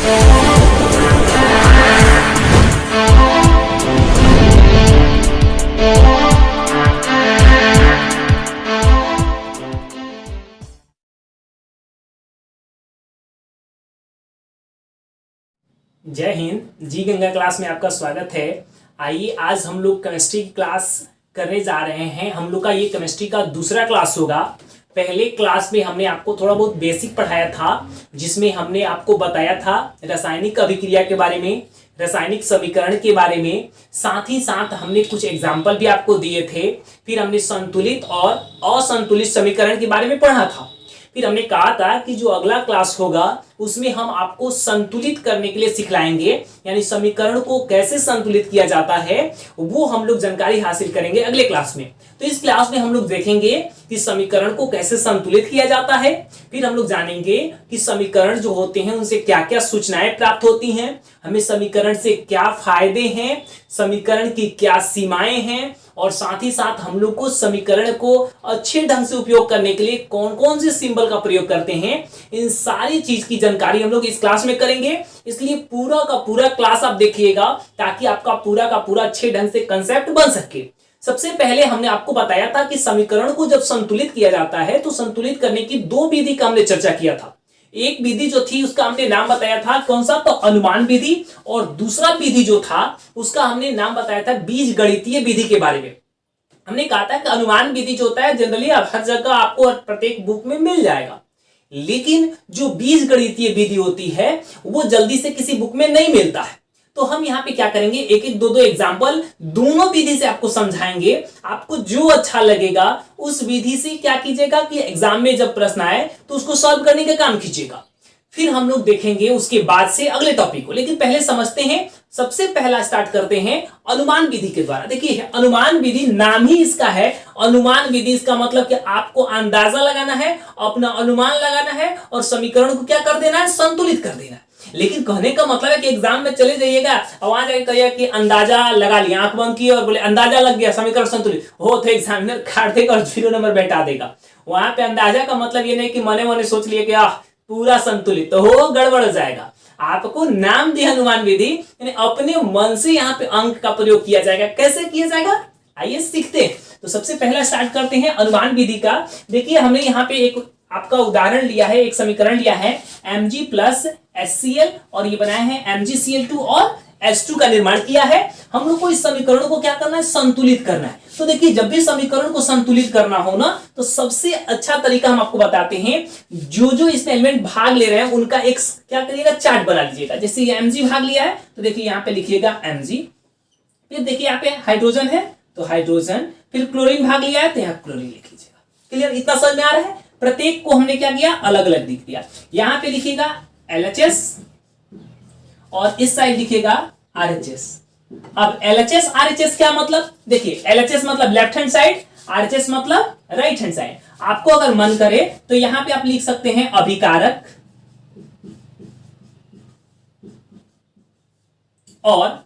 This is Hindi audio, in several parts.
जय हिंद। जी गंगा क्लास में आपका स्वागत है। आइए आज हम लोग केमिस्ट्री की क्लास करने जा रहे हैं। हम लोग का ये केमिस्ट्री का दूसरा क्लास होगा। पहले क्लास में हमने आपको थोड़ा बहुत बेसिक पढ़ाया था, जिसमें हमने आपको बताया था रासायनिक अभिक्रिया के बारे में, रासायनिक समीकरण के बारे में, साथ ही साथ हमने कुछ एग्जाम्पल भी आपको दिए थे। फिर हमने संतुलित और असंतुलित समीकरण के बारे में पढ़ा था। फिर हमने कहा था कि जो अगला क्लास होगा उसमें हम आपको संतुलित करने के लिए सिखलाएंगे, यानी समीकरण को कैसे संतुलित किया जाता है वो हम लोग जानकारी हासिल करेंगे अगले क्लास में। तो इस क्लास में हम लोग देखेंगे कि समीकरण को कैसे संतुलित किया जाता है। फिर हम लोग जानेंगे कि समीकरण जो होते हैं उनसे क्या क्या सूचनाएं प्राप्त होती हैं, हमें समीकरण से क्या फायदे हैं, समीकरण की क्या सीमाएं हैं, और साथ ही साथ हम लोग को समीकरण को अच्छे ढंग से उपयोग करने के लिए कौन कौन से सिंबल का प्रयोग करते हैं, इन सारी चीज की जानकारी हम लोग इस क्लास में करेंगे। इसलिए पूरा का पूरा क्लास आप देखिएगा ताकि आपका पूरा का पूरा अच्छे ढंग से कंसेप्ट बन सके। सबसे पहले हमने आपको बताया था कि समीकरण को जब संतुलित किया जाता है तो संतुलित करने की दो विधि का हमने चर्चा किया था। एक विधि जो थी उसका हमने नाम बताया था कौन सा, तो अनुमान विधि, और दूसरा विधि जो था उसका हमने नाम बताया था बीजगणितीय विधि के बारे में। हमने कहा था कि अनुमान विधि जो होता है जनरली हर जगह आपको प्रत्येक बुक में मिल जाएगा, लेकिन जो बीजगणितीय विधि होती है वो जल्दी से किसी बुक में नहीं मिलता है। तो हम यहाँ पे क्या करेंगे, एक एक दो एग्जाम्पल दोनों विधि से आपको समझाएंगे। आपको जो अच्छा लगेगा उस विधि से क्या कीजिएगा कि एग्जाम में जब प्रश्न आए तो उसको सॉल्व करने का काम कीजिएगा। फिर हम लोग देखेंगे उसके बाद से अगले टॉपिक को, लेकिन पहले समझते हैं। सबसे पहला स्टार्ट करते हैं अनुमान विधि के द्वारा। देखिए अनुमान विधि नाम ही इसका है अनुमान विधि। इसका मतलब कि आपको अंदाजा लगाना है, अपना अनुमान लगाना है और समीकरण को क्या कर देना है, संतुलित कर देना है। लेकिन कहने का मतलब है कि एग्जाम में चले जाइएगा और वहां जाके कहिए कि अंदाजा लगा लिया, आंख बंद किए और बोले अंदाजा लग गया, समीकरण संतुलित हो, तो एग्जामिनर काट देगा और 0 नंबर बैठा देगा। वहां पे अंदाजा का मतलब ये नहीं कि मने मने सोच लिए कि पूरा संतुलित, तो हो गड़बड़ हो जाएगा। आपको नाम दिया अनुमान विधि, यानी अपने मन से यहाँ पे अंक का प्रयोग किया जाएगा। कैसे किया जाएगा आइए सीखते हैं। तो सबसे पहला स्टार्ट करते हैं अनुमान विधि का। देखिए हमने यहाँ पे एक आपका उदाहरण लिया है, एक समीकरण लिया है Mg प्लस HCl और ये बनाया है MgCl2 और H2 का निर्माण किया है। हम लोग को इस समीकरण को क्या करना है, संतुलित करना है। तो देखिए जब भी समीकरण को संतुलित करना हो ना तो सबसे अच्छा तरीका हम आपको बताते हैं, जो जो इसमें एलिमेंट भाग ले रहे हैं उनका एक क्या करिएगा, चार्ट बना लीजिएगा। जैसे ये Mg भाग लिया है तो देखिए यहाँ पे लिखिएगा Mg, फिर देखिए यहाँ पे हाइड्रोजन है तो हाइड्रोजन, फिर क्लोरीन भाग लिया है तो यहाँ क्लोरीन लिख लीजिएगा। क्लियर, इतना समझ में आ रहा है। प्रत्येक को हमने क्या किया, अलग अलग लिख दिया। यहाँ पे लिखिएगा LHS और इस साइड लिखिएगा RHS। अब LHS RHS क्या मतलब, देखिए LHS मतलब लेफ्ट हैंड साइड, RHS मतलब राइट हैंड साइड। आपको अगर मन करे तो यहां पे आप लिख सकते हैं अभिकारक और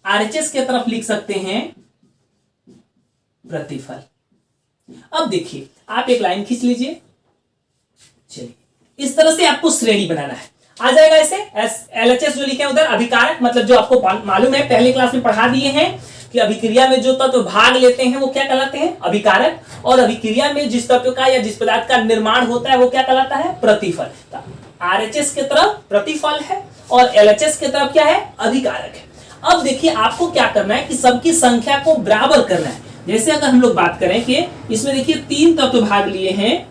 RHS की तरफ लिख सकते हैं प्रतिफल। अब देखिए आप एक लाइन खींच लीजिए, चलिए इस तरह से आपको श्रेणी बनाना है, आ जाएगा ऐसे। LHS जो लिखे उधर अभिकारक मतलब जो आपको मालूम है, पहले क्लास में पढ़ा दिए हैं कि अभिक्रिया में जो तत्व भाग लेते हैं वो क्या कहलाते हैं, अभिकारक, और अभिक्रिया में जिस तत्व का या जिस पदार्थ का निर्माण होता है वो क्या कहलाता है, प्रतिफल। RHS की तरफ प्रतिफल है और LHS की तरफ क्या है, अभिकारक है। अब देखिए आपको क्या करना है कि सबकी संख्या को बराबर करना है। जैसे अगर हम लोग बात करें कि इसमें देखिए 3 तत्व भाग लिए हैं,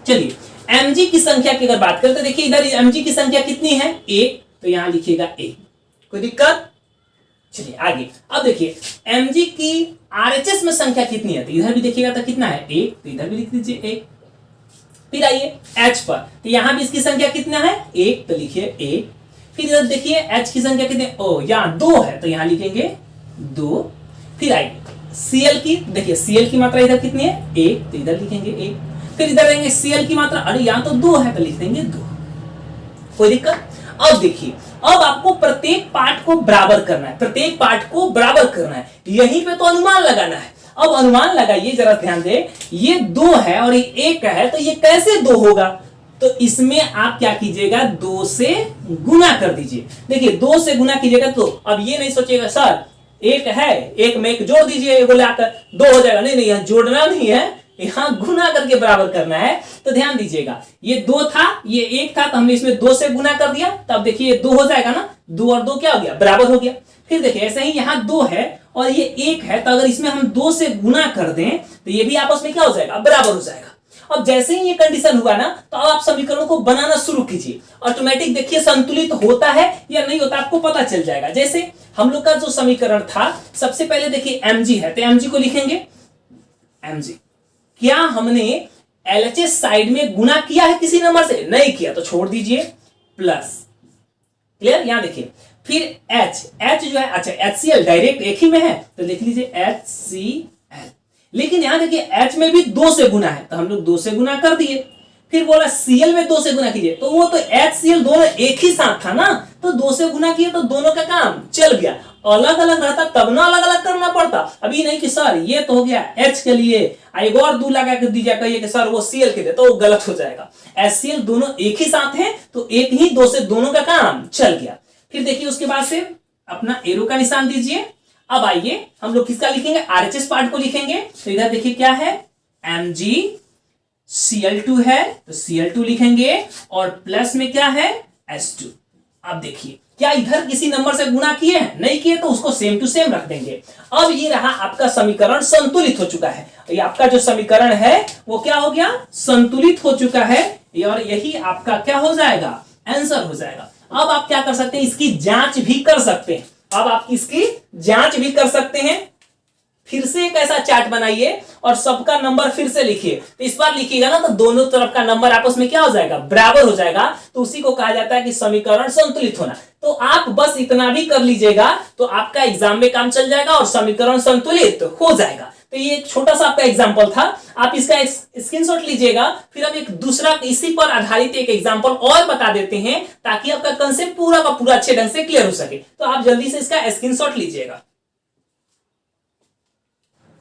चलिए Mg की संख्या की अगर बात करें तो देखिए इधर Mg की संख्या कितनी है, 1, तो यहां लिखिएगा 1, कोई दिक्कत। चलिए आगे, अब देखिए Mg की RHS में संख्या कितनी है, तो इधर भी देखिएगा तो कितना है, 1, तो इधर भी लिख दीजिए 1। फिर आइए H पर, तो यहां भी इसकी संख्या कितना है, 1, तो लिखिए 1। फिर इधर देखिए H की संख्या कितनी, यहाँ 2 है तो यहां लिखेंगे 2। फिर आइए Cl की, देखिए Cl की मात्रा इधर कितनी है, 1, तो इधर लिखेंगे 1। फिर इधर रहेंगे Cl की मात्रा, अरे यहाँ तो 2 है तो लिख देंगे 2, कोई दिक्कत। अब देखिए अब आपको प्रत्येक पार्ट को बराबर करना है, प्रत्येक पार्ट को बराबर करना है, यहीं पे तो अनुमान लगाना है। अब अनुमान लगाइए, जरा ध्यान दे, ये 2 है और ये 1 है, तो ये कैसे 2 होगा, तो इसमें आप क्या कीजिएगा, 2 से गुना कर दीजिए। देखिए 2 से गुना कीजिएगा तो अब ये नहीं सोचिएगा सर एक है, एक में एक जोड़ दीजिए, एगो लाकर 2 हो जाएगा। नहीं नहीं, यहाँ जोड़ना नहीं है, यहाँ गुना करके बराबर करना है। तो ध्यान दीजिएगा, ये 2 था, ये 1 था, तो हमने इसमें 2 से गुना कर दिया, तब देखिए ये 2 हो जाएगा ना, 2 और 2 क्या हो गया, बराबर हो गया। फिर देखिए ऐसे ही यहाँ 2 है और ये 1 है, तो अगर इसमें हम 2 से गुना कर दें तो ये भी आपस में क्या हो जाएगा, बराबर हो जाएगा। अब जैसे ही ये कंडीशन हुआ ना, तो अब आप समीकरणों को बनाना शुरू कीजिए। ऑटोमेटिक देखिए संतुलित होता है या नहीं होता आपको पता चल जाएगा। जैसे हम लोग का जो समीकरण था, सबसे पहले देखिए mg है, तो mg को लिखेंगे mg। क्या हमने LHS साइड में गुना किया है किसी नंबर से? नहीं किया, तो छोड़ दीजिए, प्लस। क्लियर? यहां देखिए फिर H जो है, अच्छा HCl डायरेक्ट एक ही में है तो लिख लीजिए HCl। लेकिन यहां देखिए H में भी 2 से गुना है, तो हम लोग 2 से गुना कर दिए। फिर बोला Cl में 2 से गुना कीजिए, तो वो तो HCl दोनों एक ही साथ था ना, तो 2 से गुना किए तो दोनों का काम चल गया। अलग अलग रहता तब ना अलग अलग करना पड़ता। अभी नहीं कि सर ये तो हो गया H के लिए, एक और 2 लगा के दीजिए, कहिए कि सर वो Cl के लिए, तो वो गलत हो जाएगा। HCl दोनों एक ही साथ हैं, तो एक ही 2 से दोनों का काम चल गया। फिर देखिए उसके बाद से अपना एरो का निशान दीजिए। अब आइए हम लोग किसका लिखेंगे, RHS पार्ट को लिखेंगे। तो इधर देखिए क्या है, MgCl2 है, तो Cl2 लिखेंगे, और प्लस में क्या है, H2। अब देखिए क्या इधर किसी नंबर से गुना किए हैं? नहीं किए, तो उसको सेम टू सेम रख देंगे। अब ये रहा आपका समीकरण संतुलित हो चुका है। ये आपका जो समीकरण है वो क्या हो गया, संतुलित हो चुका है, और यही आपका क्या हो जाएगा, आंसर हो जाएगा। अब आप क्या कर सकते हैं, इसकी जांच भी कर सकते हैं। अब आप इसकी जांच भी कर सकते हैं। फिर से एक ऐसा चार्ट बनाइए और सबका नंबर फिर से लिखिए। तो इस बार लिखिएगा ना, तो दोनों तरफ का नंबर आपस में क्या हो जाएगा, बराबर हो जाएगा। तो उसी को कहा जाता है कि समीकरण संतुलित होना। तो आप बस इतना भी कर लीजिएगा तो आपका एग्जाम में काम चल जाएगा और समीकरण संतुलित हो जाएगा। तो ये एक छोटा सा आपका एग्जाम्पल था, आप इसका स्क्रीनशॉट लीजिएगा। फिर हम एक दूसरा इसी पर आधारित एक एग्जाम्पल और बता देते हैं, ताकि आपका कंसेप्ट पूरा का पूरा अच्छे ढंग से क्लियर हो सके। तो आप जल्दी से इसका स्क्रीनशॉट लीजिएगा।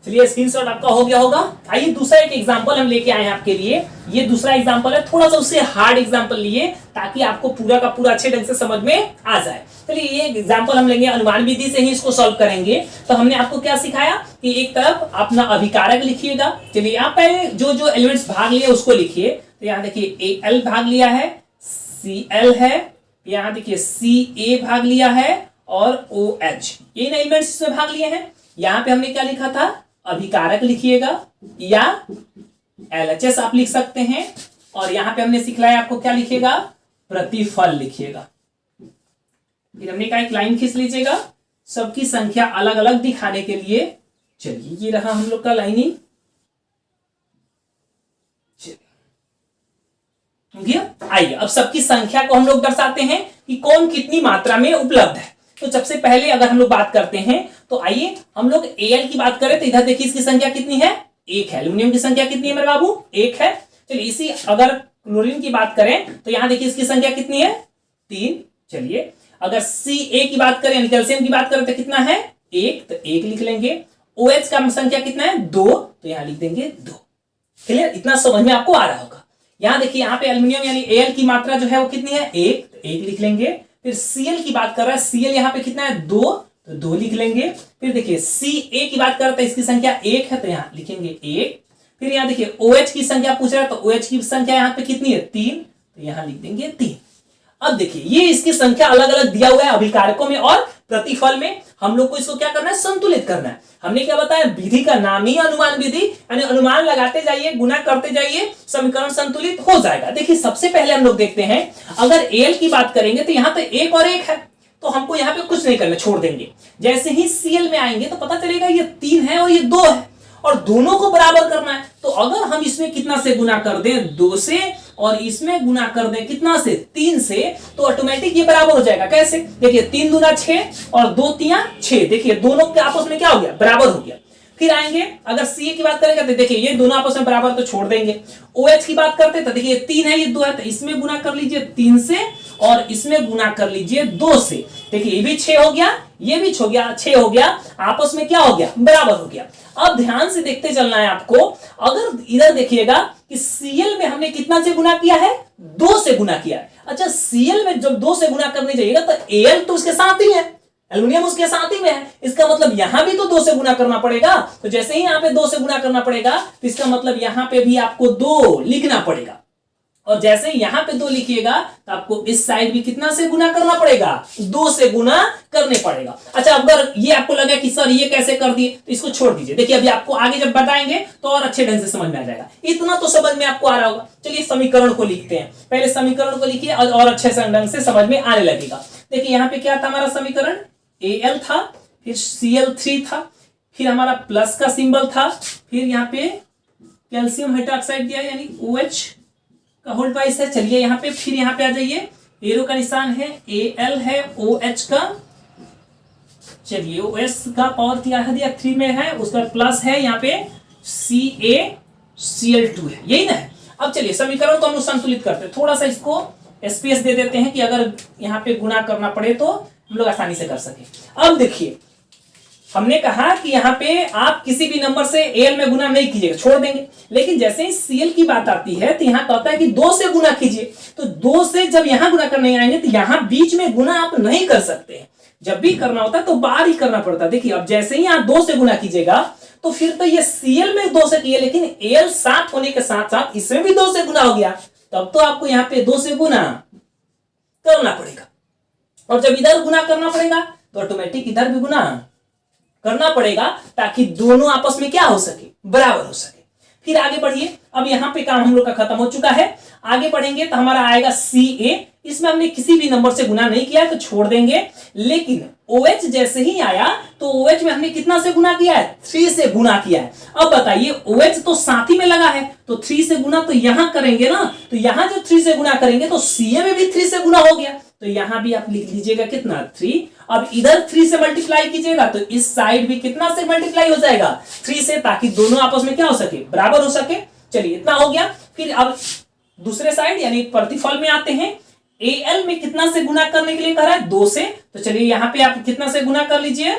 चलिए स्क्रीनशॉट आपका हो गया होगा। आइए दूसरा एक एग्जांपल हम लेके आए हैं आपके लिए। ये दूसरा एग्जांपल है, थोड़ा सा उससे हार्ड एग्जांपल लिए, ताकि आपको पूरा का पूरा अच्छे ढंग से समझ में आ जाए। चलिए ये एग्जांपल हम लेंगे, अनुमान विधि से ही इसको सॉल्व करेंगे। तो हमने आपको क्या सिखाया कि एक तरफ अपना अभिकारक लिखिएगा। चलिए यहाँ पे जो जो एलिमेंट्स भाग लिए उसको लिखिए। तो यहाँ देखिए Al भाग लिया है, Cl है, यहाँ देखिए Ca भाग लिया है, और OH, ये एलिमेंट्स इसमें भाग लिए हैं। यहाँ पे हमने क्या लिखा था, अभिकारक लिखिएगा, या LHS आप लिख सकते हैं। और यहां पे हमने सिखलाया आपको क्या लिखिएगा, प्रतिफल लिखिएगा। फिर हमने कहा एक लाइन खींच लीजिएगा, सबकी संख्या अलग अलग दिखाने के लिए। चलिए ये रहा हम लोग का लाइनिंग। आइए अब सबकी संख्या को हम लोग दर्शाते हैं कि कौन कितनी मात्रा में उपलब्ध है। तो सबसे पहले अगर हम लोग बात करते हैं, तो आइए हम लोग Al की बात करें। तो इधर देखिए इसकी संख्या कितनी है, 1 है। एल्यूमिनियम की संख्या कितनी है मेरे बाबू, 1 है। चलिए इसी अगर क्लोरीन की बात करें तो यहां देखिए इसकी संख्या कितनी है, 3। चलिए अगर Ca की बात करें, कैल्शियम की बात करें तो कितना है, 1, तो 1 लिख लेंगे। OH का संख्या कितना है, 2, तो यहां लिख देंगे 2। क्लियर, इतना समझ में आपको आ रहा होगा। यहां देखिए यहाँ पे एल्यूमिनियम यानी Al की मात्रा जो है वो कितनी है, 1, तो 1 लिख लेंगे। फिर Cl की बात कर रहा है, Cl यहाँ पे कितना है, 2, तो 2 लिख लेंगे। फिर देखिए Ca की बात कर रहा है, इसकी संख्या 1 है, तो यहाँ लिखेंगे 1। फिर यहाँ देखिए OH की संख्या पूछ रहा है, तो OH की संख्या यहाँ पे कितनी है, 3, तो यहाँ लिख देंगे 3। अब देखिए ये इसकी संख्या अलग अलग दिया हुआ है अभिकारकों में और प्रतिफल में। हम लोग को इसको क्या करना है, संतुलित करना है। हमने क्या बताया, विधि का नाम ही अनुमान विधि, यानी अनुमान लगाते जाइए, गुना करते जाइए, समीकरण संतुलित हो जाएगा। देखिए सबसे पहले हम लोग देखते हैं, अगर Al की बात करेंगे तो यहाँ पे 1 और 1 है, तो हमको यहाँ पे कुछ नहीं करना, छोड़ देंगे। जैसे ही Cl में आएंगे तो पता चलेगा ये 3 है और ये 2 है, और दोनों को बराबर करना है। तो अगर हम इसमें कितना से गुना कर दें, 2 से, और इसमें गुना कर दें कितना से, 3 से, तो ऑटोमेटिक ये बराबर हो जाएगा। कैसे, देखिए 3 दूना 6 और 2 तिया 6, देखिए दोनों के आपस में क्या हो गया, बराबर हो गया। फिर आएंगे अगर Ca की बात करेंगे तो देखिए ये दोनों आपस में बराबर, तो छोड़ देंगे। OH की बात करते तो देखिए 3 है, ये 2 है, तो इसमें गुना कर लीजिए 3 से, और इसमें गुना कर लीजिए 2 से। देखिए ये भी 6 हो गया, ये भी 6 हो गया, आपस में क्या हो गया, बराबर हो गया। अब ध्यान से देखते चलना है आपको। अगर इधर देखिएगा कि Cl में हमने कितना से गुना किया है, 2 से गुना किया है। अच्छा, Cl में जब 2 से गुना करने जाइएगा तो Al तो उसके साथ ही है, एल्युमिनियम उसके साथ ही में है, इसका मतलब यहां भी तो 2 से गुना करना पड़ेगा। तो जैसे ही यहां पे 2 से गुना करना पड़ेगा तो इसका मतलब यहां पे भी आपको 2 लिखना पड़ेगा, और जैसे यहाँ पे 2 लिखिएगा तो आपको इस साइड भी कितना से गुना करना पड़ेगा, 2 से गुना करने पड़ेगा। अच्छा, अगर ये आपको लगे कि सर ये कैसे कर दिए, तो इसको छोड़ दीजिए। देखिए अभी आपको आगे जब बताएंगे तो और अच्छे ढंग से समझ में आ जाएगा। इतना तो समझ में आपको आ रहा होगा। चलिए समीकरण को लिखते हैं, पहले समीकरण को लिखिए और अच्छे से ढंग से समझ में आने लगेगा। देखिए यहाँ पे क्या था हमारा समीकरण, Al था, फिर Cl3 था, फिर हमारा प्लस का सिंबल था, फिर यहाँ पे कैल्शियम हाइड्रोक्साइड दिया यानी OH का होल ट्वाइस है। चलिए यहाँ पे फिर यहाँ पे आ जाइए, एरो का निशान है, Al है, OH का, चलिए OS का पावर क्या दिया 3 में है, उसका प्लस है, यहाँ पे CaCl2 है, यही ना है। अब चलिए समीकरण को हम लोग संतुलित करते हैं, थोड़ा सा इसको स्पेस दे देते हैं कि अगर यहाँ पे गुना करना पड़े तो हम लोग आसानी से कर सके। अब देखिए हमने कहा कि यहाँ पे आप किसी भी नंबर से Al में गुना नहीं कीजिएगा, छोड़ देंगे, लेकिन जैसे ही Cl की बात आती है तो यहाँ कहता है कि 2 से गुना कीजिए। तो 2 से जब यहाँ गुना करने आएंगे तो यहाँ बीच में गुना आप नहीं कर सकते हैं, जब भी करना होता है तो बाहर ही करना पड़ता है। देखिए अब जैसे ही आप 2 से गुना कीजिएगा तो फिर तो ये Cl में 2 से किए, लेकिन Al साथ होने के साथ साथ इसमें भी 2 से गुना हो गया, तब तो आपको यहाँ पे 2 से गुना करना पड़ेगा, और जब इधर गुना करना पड़ेगा तो ऑटोमेटिक इधर भी गुना करना पड़ेगा, ताकि दोनों आपस में क्या हो सके, बराबर हो सके। फिर आगे बढ़िए, अब यहाँ पे काम हम लोग का खत्म हो चुका है। आगे बढ़ेंगे तो हमारा आएगा Ca, इसमें हमने किसी भी नंबर से गुना नहीं किया है तो छोड़ देंगे, लेकिन OH जैसे ही आया तो OH में हमने कितना से गुना किया है, 3 से गुना किया है। अब बताइए OH तो साथ ही में लगा है तो 3 से गुना तो यहां करेंगे ना, तो यहां जो 3 से गुना करेंगे तो Ca में भी 3 से गुना हो गया, तो यहां भी आप लिख लीजिएगा कितना 3। अब इधर 3 से मल्टीप्लाई कीजिएगा तो इस साइड भी कितना से मल्टीप्लाई हो जाएगा, 3 से, ताकि दोनों आपस में क्या हो सके, बराबर हो सके। चलिए इतना हो गया। फिर अब दूसरे साइड यानी प्रतिफल में आते हैं, Al में कितना से गुना करने के लिए कह रहा है, 2 से, तो चलिए यहाँ पे आप कितना से गुना कर लीजिए,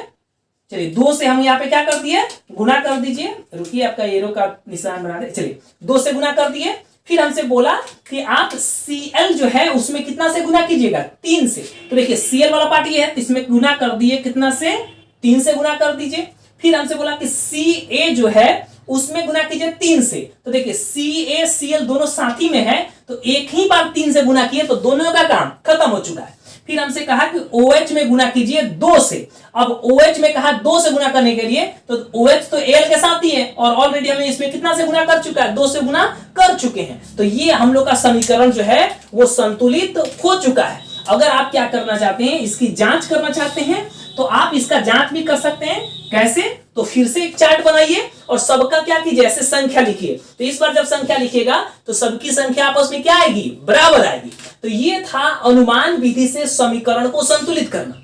चलिए 2 से हम यहाँ पे क्या कर दिए, गुना कर दीजिए। रुकिए आपका एरो का निशान बना दे, चलिए 2 से गुना कर दिए। फिर हमसे बोला कि आप Cl जो है उसमें कितना से गुना कीजिएगा, 3 से, तो देखिए Cl वाला पार्ट ये है, इसमें गुना कर दिए, कितना से, 3 से गुना कर दीजिए। फिर हमसे बोला कि Ca जो है उसमें गुना कीजिए 3 से, तो देखिए CaCl दोनों साथी में है तो एक ही बार 3 से गुना किए तो दोनों का काम खत्म हो चुका है। फिर हमसे कहा कि OH में गुना कीजिए 2 से। अब OH में कहा 2 से गुना करने के लिए, तो OH तो Al के साथ ही है और ऑलरेडी हमने इसमें कितना से गुना कर चुका है, 2 से गुना कर चुके हैं, तो ये हम लोग का समीकरण जो है वो संतुलित हो चुका है। अगर आप क्या करना चाहते हैं, इसकी जांच करना चाहते हैं तो आप इसका जांच भी कर सकते हैं। कैसे, तो फिर से एक चार्ट बनाइए और सबका क्या कीजिए, ऐसे संख्या लिखिए। तो इस बार जब संख्या लिखिएगा तो सबकी संख्या आपस में क्या आएगी, बराबर आएगी। तो ये था अनुमान विधि से समीकरण को संतुलित करना।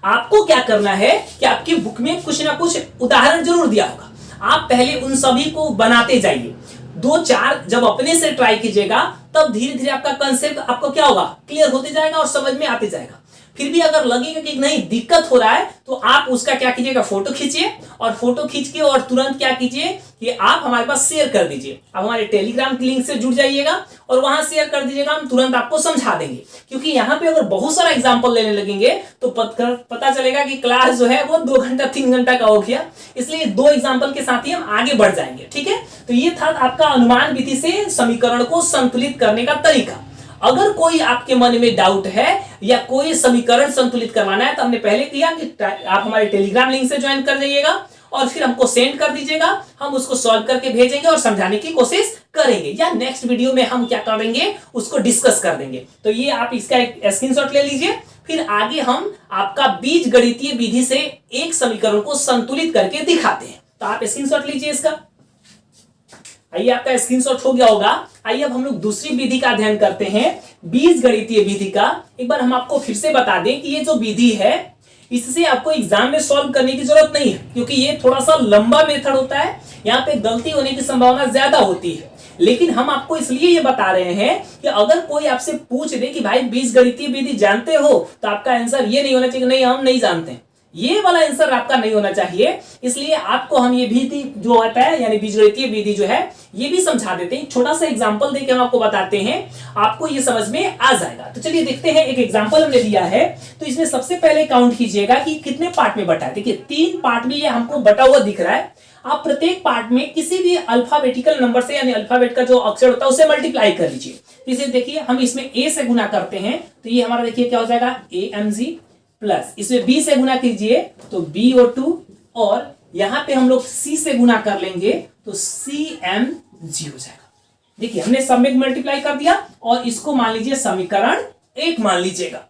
आपको क्या करना है कि आपकी बुक में कुछ ना कुछ उदाहरण जरूर दिया होगा, आप पहले उन सभी को बनाते जाइए। 2-4 जब अपने से ट्राई कीजिएगा तब धीरे धीरे आपका कंसेप्ट आपको क्या होगा, क्लियर होते जाएगा और समझ में आते जाएगा। फिर भी अगर लगेगा कि नहीं दिक्कत हो रहा है तो आप उसका क्या कीजिएगा, फोटो खींचिए, और फोटो खींच के और तुरंत क्या कीजिए कि आप हमारे पास शेयर कर दीजिए। आप हमारे टेलीग्राम की लिंक से जुड़ जाइएगा और वहां शेयर कर दीजिएगा, हम तुरंत आपको समझा देंगे। क्योंकि यहाँ पे अगर बहुत सारा एग्जाम्पल लेने लगेंगे तो पता चलेगा कि क्लास जो है वो 2 घंटा 3 घंटा का हो गया, इसलिए 2 एग्जाम्पल के साथ ही हम आगे बढ़ जाएंगे। ठीक है, तो ये था आपका अनुमान विधि से समीकरण को संतुलित करने का तरीका। अगर कोई आपके मन में डाउट है या कोई समीकरण संतुलित करवाना है तो हमने पहले किया कि आप हमारे टेलीग्राम लिंक से ज्वाइन कर जाइएगा और फिर हमको सेंड कर दीजिएगा, हम उसको सॉल्व करके भेजेंगे और समझाने की कोशिश करेंगे, या नेक्स्ट वीडियो में हम क्या करेंगे उसको डिस्कस कर देंगे। तो ये आप इसका एक स्क्रीनशॉट ले लीजिए। फिर आगे हम आपका बीज गणितीय विधि से एक समीकरण को संतुलित करके दिखाते हैं। तो आप स्क्रीनशॉट लीजिए इसका। आइए आपका स्क्रीनशॉट हो गया होगा। आइए अब हम लोग दूसरी विधि का अध्ययन करते हैं, बीज गणितीय विधि का। एक बार हम आपको फिर से बता दें कि ये जो विधि है इससे आपको एग्जाम में सॉल्व करने की जरूरत नहीं है, क्योंकि ये थोड़ा सा लंबा मेथड होता है, यहाँ पे गलती होने की संभावना ज्यादा होती है। लेकिन हम आपको इसलिए ये बता रहे हैं कि अगर कोई आपसे पूछ दे कि भाई बीज गणितीय विधि जानते हो, तो आपका आंसर ये नहीं होना चाहिए नहीं हम नहीं जानते। ये वाला आंसर आपका नहीं होना चाहिए। इसलिए आपको हम ये विधि जो होता है यानी बीजगणितीय विधि जो है ये भी समझा देते हैं। छोटा सा एग्जांपल देके हम आपको बताते हैं, आपको ये समझ में आ जाएगा। तो चलिए देखते हैं, एक एग्जांपल हमने लिया है। तो इसमें सबसे पहले काउंट कीजिएगा कि कितने पार्ट में बटा है। देखिए 3 पार्ट में ये हमको बटा हुआ दिख रहा है। आप प्रत्येक पार्ट में किसी भी अल्फाबेटिकल नंबर से यानी अल्फाबेट का जो अक्षर होता है उसे मल्टीप्लाई कर लीजिए। इसे देखिए हम इसमें a से गुना करते हैं तो ये हमारा देखिए क्या हो जाएगा AMG प्लस इसमें b से गुना कीजिए तो BO2 और यहां पे हम लोग c से गुना कर लेंगे तो CMG हो जाएगा। देखिए हमने सब में मल्टीप्लाई कर दिया और इसको मान लीजिए समीकरण 1 मान लीजिएगा।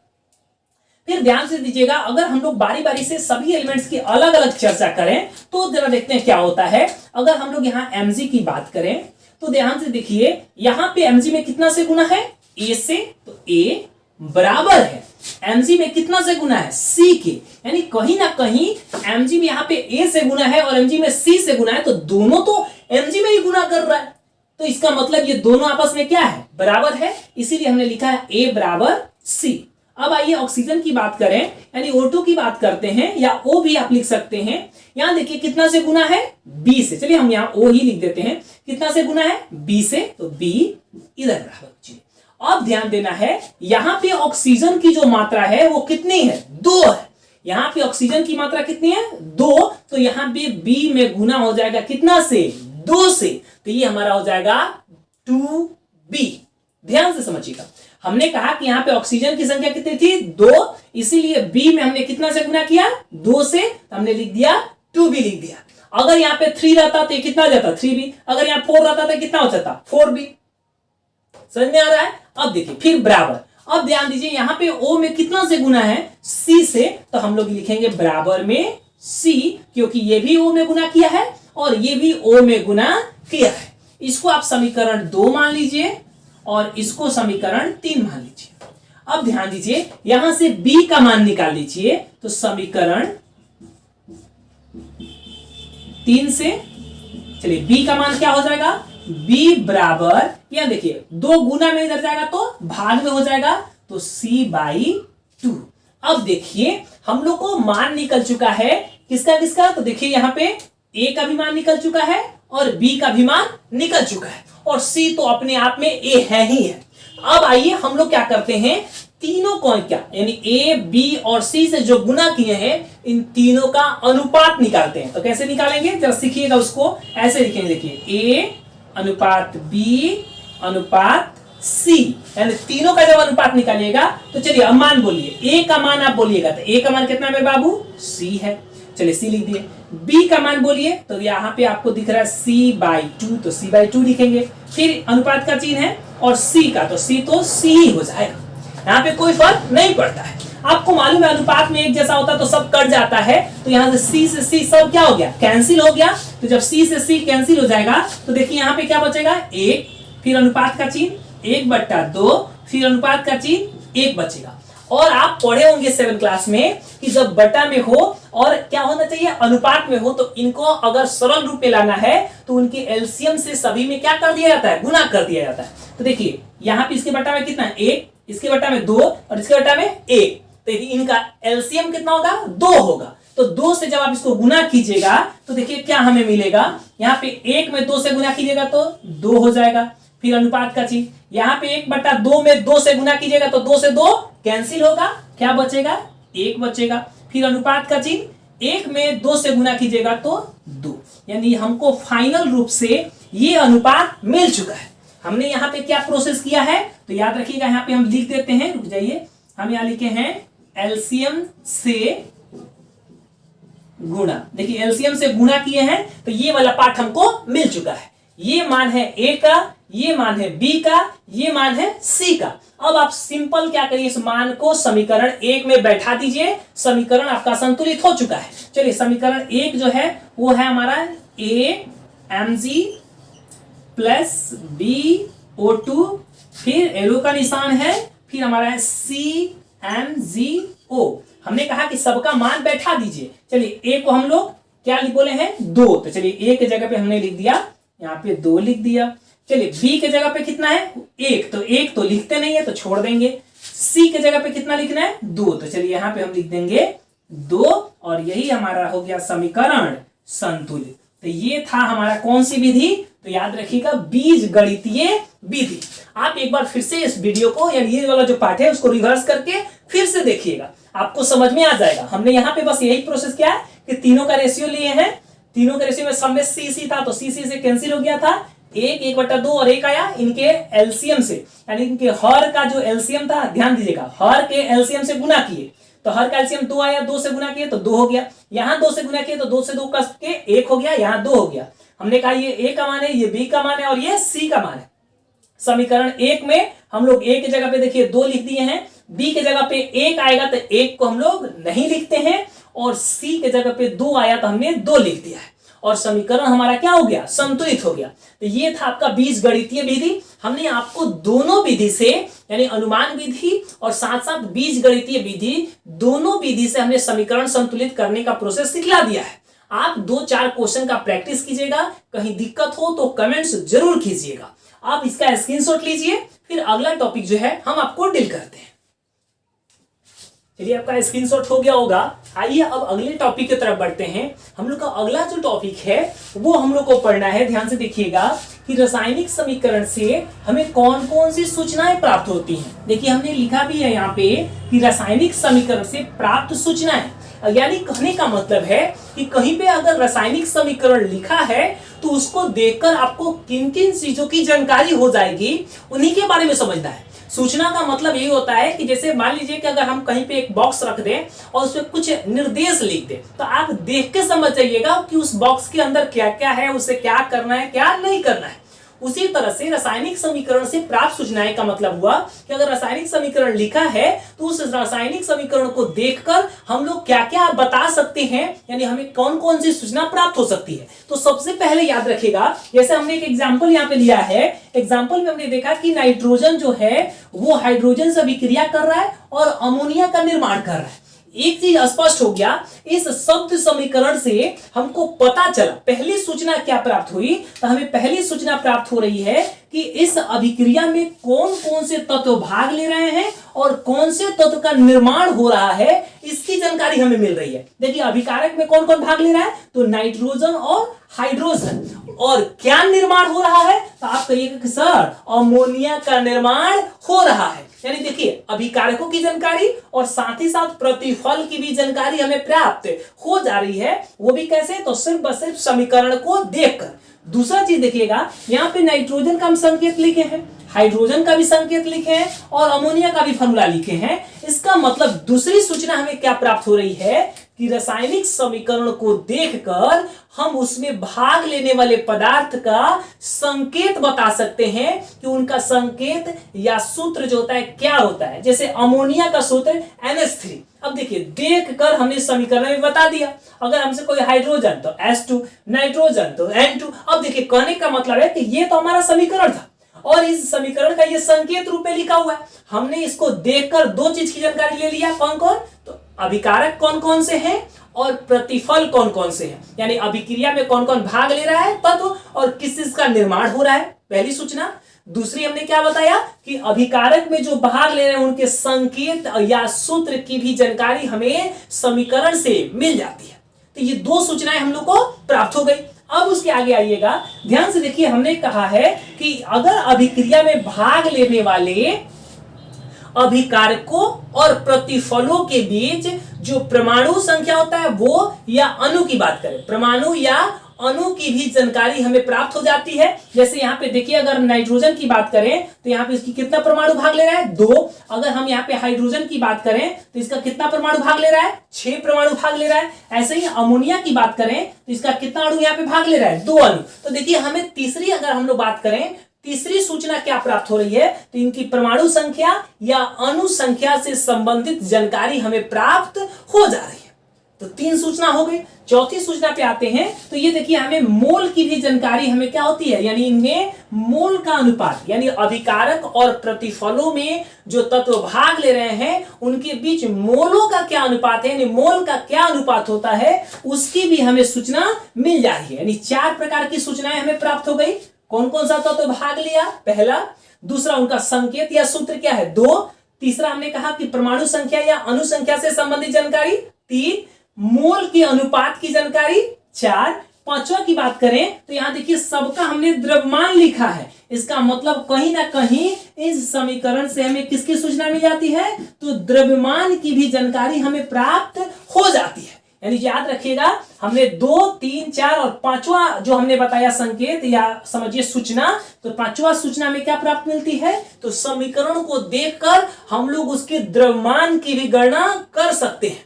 फिर ध्यान से दीजिएगा, अगर हम लोग बारी बारी से सभी एलिमेंट्स की अलग अलग चर्चा करें तो जरा देखते हैं क्या होता है। अगर हम लोग यहाँ mg की बात करें तो ध्यान से देखिए यहाँ पे mg में कितना से गुना है a से, तो a बराबर है mg में कितना से गुना है c के, यानी कहीं ना कहीं mg में यहाँ पे a से गुना है और mg में c से गुना है, तो दोनों तो mg में ही गुना कर रहा है। तो इसका मतलब ये दोनों आपस में क्या है बराबर है, इसीलिए हमने लिखा है a बराबर c। अब आइए ऑक्सीजन की बात करें यानी O2 की बात करते हैं, या O भी आप लिख सकते हैं। यहां देखिए कितना से गुना है B से, चलिए हम यहाँ O ही लिख देते हैं। कितना से गुना है B से, तो B इधर बराबर। अब ध्यान देना है यहाँ पे ऑक्सीजन की जो मात्रा है वो कितनी है 2 है। यहाँ पे ऑक्सीजन की मात्रा कितनी है 2, तो यहाँ पे B में गुना हो जाएगा कितना से 2 से, तो ये हमारा हो जाएगा 2B। ध्यान से समझिएगा, हमने कहा कि यहाँ पे ऑक्सीजन की संख्या कितनी थी 2, इसीलिए B में हमने कितना से गुना किया 2 से, तो हमने लिख दिया 2B लिख दिया। अगर यहाँ पे 3 रहता तो कितना हो जाता 3B, अगर यहाँ 4 रहता तो कितना हो जाता 4B। समझ में आ रहा है। अब देखिए फिर बराबर, अब ध्यान दीजिए यहाँ पे O में कितना से गुना है C से, तो हम लोग लिखेंगे बराबर में C, क्योंकि ये भी O में गुना किया है और ये भी O में गुना किया है। इसको आप समीकरण 2 मान लीजिए और इसको समीकरण 3 मान लीजिए। अब ध्यान दीजिए यहां से B का मान निकाल लीजिए, तो समीकरण 3 से चलिए B का मान क्या हो जाएगा B बराबर, यहां देखिए 2 गुना में इधर जाएगा तो भाग में हो जाएगा, तो C/2। अब देखिए हम लोग को मान निकल चुका है किसका किसका, तो देखिए यहाँ पे A का भी मान निकल चुका है और B का भी मान निकल चुका है और C तो अपने आप में A है ही है। अब आइए हम लोग क्या करते हैं, तीनों को क्या यानी A, B और C से जो गुना किए हैं इन तीनों का अनुपात निकालते हैं। तो कैसे निकालेंगे जरा सीखिएगा, उसको ऐसे लिखेंगे। देखिए A अनुपात B अनुपात C, यानी तीनों का जब अनुपात निकालिएगा तो चलिए अब मान बोलिए। A का मान आप बोलिएगा तो A का मान कितना मेरे बाबू C है, चलिए C लिख दिए। B का मान बोलिए तो यहाँ पे आपको दिख रहा है C/2, तो C/2 लिखेंगे। फिर अनुपात का चिन्ह है और C का, तो C तो C ही हो जाएगा, यहाँ पे कोई फर्क नहीं पड़ता है। आपको मालूम है अनुपात में एक जैसा होता तो सब कट जाता है, तो यहाँ से C से C सब क्या हो गया कैंसिल हो गया। तो जब C से C कैंसिल हो जाएगा तो देखिए यहाँ पे क्या बचेगा 1, फिर अनुपात का चिन्ह 1/2, फिर अनुपात का चिन्ह 1 बचेगा। और आप पढ़े होंगे 7 क्लास में कि जब बटा में हो और क्या होना चाहिए अनुपात में हो, तो इनको अगर सरल रूप में लाना है तो उनके एलसीएम से सभी में क्या कर दिया जाता है गुना कर दिया जाता है। तो देखिए यहाँ पे इसके बटा में कितना है 1, इसके बटा में 2 और इसके बटा में 1, तो इनका एलसीएम कितना होगा 2 होगा। तो 2 से जब आप इसको गुना कीजिएगा तो देखिए क्या हमें मिलेगा, यहाँ पे 1 में 2 से गुना कीजिएगा तो 2 हो जाएगा। फिर अनुपात का चिन्ह यहाँ पे 1/2 में 2 से गुना कीजिएगा तो 2 से 2 कैंसिल होगा, क्या बचेगा 1 बचेगा। फिर अनुपात का चिन्ह 1 में 2 से गुना कीजिएगा तो 2, यानी हमको फाइनल रूप से ये अनुपात मिल चुका है। हमने यहाँ पे क्या प्रोसेस किया है तो याद रखिएगा, यहाँ पे हम लिख देते हैं, रुक जाइए, हम यहाँ लिखे हैं एलसीएम से गुणा। देखिए एलसीएम से गुणा किए हैं तो ये वाला पार्ट हमको मिल चुका है। ये मान है A का, ये मान है B का, ये मान है C का। अब आप सिंपल क्या करिए, इस मान को समीकरण 1 में बैठा दीजिए, समीकरण आपका संतुलित हो चुका है। चलिए समीकरण 1 जो है वो है हमारा AMG प्लस BO2, फिर एरो का निशान है, फिर हमारा है CMGO। हमने कहा कि सबका मान बैठा दीजिए। चलिए A को हम लोग क्या बोले हैं 2, तो चलिए A के जगह पे हमने लिख दिया, यहाँ पे 2 लिख दिया। चलिए B के जगह पे कितना है 1, तो 1 तो लिखते नहीं है तो छोड़ देंगे। C के जगह पे कितना लिखना है 2, तो चलिए यहाँ पे हम लिख देंगे दो, और यही हमारा हो गया समीकरण संतुलित। तो ये था हमारा कौन सी विधि, तो याद रखिएगा बीज गणितीय विधि। आप एक बार फिर से इस वीडियो को यानी ये वाला जो पार्ट है उसको रिवर्स करके फिर से देखिएगा, आपको समझ में आ जाएगा। हमने यहाँ पे बस यही प्रोसेस किया है कि तीनों का रेशियो लिए हैं, तीनों के रेशियो में सब में सी था तो सी से कैंसिल हो गया था, 1/2 और 1 आया इनके एलसीएम से, यानी इनके हर का जो एलसीएम था, ध्यान दीजिएगा हर के एलसीएम से गुना किए तो हर का एलसीएम 2 आया, 2 से गुना किए तो 2 हो गया, यहाँ 2 से गुना किए तो 2 से 2 कस के 1 हो गया, यहाँ 2 हो गया। हमने कहा ये ए का मान है, ये बी का मान है और ये सी का मान है। समीकरण 1 में हम लोग ए की जगह पे देखिए 2 लिख दिए हैं, बी के जगह पे 1 आएगा तो 1 को हम लोग नहीं लिखते हैं, और सी के जगह पे 2 आया तो हमने 2 लिख दिया है, और समीकरण हमारा क्या हो गया, संतुलित हो गया। तो ये था आपका बीज गणितीय विधि। हमने आपको दोनों विधि से यानी अनुमान विधि और साथ साथ बीज गणितीय विधि, दोनों विधि से हमने समीकरण संतुलित करने का प्रोसेस सिखला दिया है। आप 2-4 क्वेश्चन का प्रैक्टिस कीजिएगा, कहीं दिक्कत हो तो कमेंट्स जरूर कीजिएगा। आप इसका स्क्रीनशॉट लीजिए, फिर अगला टॉपिक जो है हम आपको डील करते हैं। चलिए आपका स्क्रीनशॉट हो गया होगा। आइए अब अगले टॉपिक की तरफ बढ़ते हैं। हम लोग का अगला जो टॉपिक है वो हम लोग को पढ़ना है, ध्यान से देखिएगा कि रासायनिक समीकरण से हमें कौन कौन सी सूचनाएं प्राप्त होती हैं। देखिए हमने लिखा भी है यहाँ पे कि रासायनिक समीकरण से प्राप्त सूचनाएं, यानी कहने का मतलब है कि कहीं पे अगर रासायनिक समीकरण लिखा है तो उसको देखकर आपको किन किन चीजों की जानकारी हो जाएगी, उन्हीं के बारे में समझना है। सूचना का मतलब यही होता है कि जैसे मान लीजिए कि अगर हम कहीं पे एक बॉक्स रख दें और उसमें कुछ निर्देश लिख दें तो आप देख के समझ जाइएगा कि उस बॉक्स के अंदर क्या क्या है, उसे क्या करना है क्या नहीं करना है। उसी तरह से रासायनिक समीकरण से प्राप्त सूचनाएं का मतलब हुआ कि अगर रासायनिक समीकरण लिखा है तो उस रासायनिक समीकरण को देखकर हम लोग क्या क्या बता सकते हैं, यानी हमें कौन कौन सी सूचना प्राप्त हो सकती है। तो सबसे पहले याद रखिएगा, जैसे हमने एक एग्जाम्पल यहाँ पे लिया है, एग्जाम्पल में हमने देखा कि नाइट्रोजन जो है वो हाइड्रोजन से अभिक्रिया कर रहा है और अमोनिया का निर्माण कर रहा है। एक चीज स्पष्ट हो गया, इस शब्द समीकरण से हमको पता चला पहली सूचना क्या प्राप्त हुई, तो हमें पहली सूचना प्राप्त हो रही है कि इस अभिक्रिया में कौन कौन से तत्व भाग ले रहे हैं और कौन से तत्व का निर्माण हो रहा है, इसकी जानकारी हमें मिल रही है। देखिए अभिकारक में कौन कौन भाग ले रहा है, तो नाइट्रोजन और हाइड्रोजन, और क्या निर्माण हो रहा है, तो आप कहिएगा कि सर अमोनिया का निर्माण हो रहा है। यानी देखिए अभिकारकों की जानकारी और साथ ही साथ प्रतिफल की भी जानकारी हमें प्राप्त हो जा रही है। वो भी कैसे, तो सिर्फ बस सिर्फ समीकरण को देखकर। दूसरा चीज देखिएगा, यहाँ पे नाइट्रोजन का हम संकेत लिखे हैं, हाइड्रोजन का भी संकेत लिखे हैं और अमोनिया का भी फॉर्मूला लिखे हैं। इसका मतलब दूसरी सूचना हमें क्या प्राप्त हो रही है कि रासायनिक समीकरण को देखकर हम उसमें भाग लेने वाले पदार्थ का संकेत बता सकते हैं कि उनका संकेत या सूत्र जो होता है क्या होता है। जैसे अमोनिया का सूत्र NH3, अब देखिए देखकर हमने समीकरण में बता दिया। अगर हमसे कोई हाइड्रोजन तो H2, नाइट्रोजन तो N2। अब देखिए कहने का मतलब है कि ये तो हमारा समीकरण था और इस समीकरण का ये संकेत रूप में लिखा हुआ है। हमने इसको देखकर दो चीज की जानकारी ले लिया, कौन कौन, तो अभिकारक कौन कौन से हैं और प्रतिफल कौन कौन से हैं, यानी अभिक्रिया में कौन कौन भाग ले रहा है तत्व और किस चीज का निर्माण हो रहा है, पहली सूचना। दूसरी हमने क्या बताया कि अभिकारक में जो भाग ले रहे हैं उनके संकेत या सूत्र की भी जानकारी हमें समीकरण से मिल जाती है। तो ये दो सूचनाएं हम लोग को प्राप्त हो गई। अब उसके आगे आइएगा, ध्यान से देखिए, हमने कहा है कि अगर अभिक्रिया में भाग लेने वाले अभिकारकों और प्रतिफलों के बीच जो परमाणु संख्या होता है वो या अणु की बात करें, परमाणु या अणु की भी जानकारी हमें प्राप्त हो जाती है। जैसे यहाँ पे देखिए अगर नाइट्रोजन की बात करें तो यहाँ पे इसकी कितना परमाणु भाग ले रहा है, 2। अगर हम यहाँ पे हाइड्रोजन की बात करें तो इसका कितना परमाणु भाग ले रहा है, 6 परमाणु भाग ले रहा है। ऐसे ही अमोनिया की बात करें तो इसका कितना अणु यहाँ पे भाग ले रहा है, 2 अणु। तो देखिए हमें तीसरी, अगर हम लोग बात करें तीसरी सूचना क्या प्राप्त हो रही है, तो इनकी परमाणु संख्या या अणु संख्या से संबंधित जानकारी हमें प्राप्त हो जा रही है। तो 3 सूचना हो गई। चौथी सूचना पे आते हैं, तो ये देखिए हमें मोल की भी जानकारी हमें क्या होती है, यानी इनमें मोल का अनुपात, यानी अभिकारक और प्रतिफलों में जो तत्व भाग ले रहे हैं उनके बीच मोलों का क्या अनुपात है, यानी मोल का क्या अनुपात होता है, उसकी भी हमें सूचना मिल जा रही है। यानी 4 प्रकार की सूचनाएं हमें प्राप्त हो गई। कौन कौन सा तत्व भाग लिया, पहला। दूसरा उनका संकेत या सूत्र क्या है, 2। तीसरा हमने कहा कि परमाणु संख्या या अणु संख्या से संबंधित जानकारी, 3, मोल के अनुपात की जानकारी 4, पांचवा की बात करें तो यहां देखिए सबका हमने द्रव्यमान लिखा है। इसका मतलब कहीं ना कहीं इस समीकरण से हमें किसकी सूचना मिल जाती है, तो द्रव्यमान की भी जानकारी हमें प्राप्त हो जाती है। यानी याद रखिएगा हमने 2, 3, 4 और पांचवा जो हमने बताया संकेत या समझिए सूचना, तो पांचवा सूचना में क्या प्राप्त मिलती है, तो समीकरण को देखकर हम लोग उसके द्रव्यमान की भी गणना कर सकते हैं।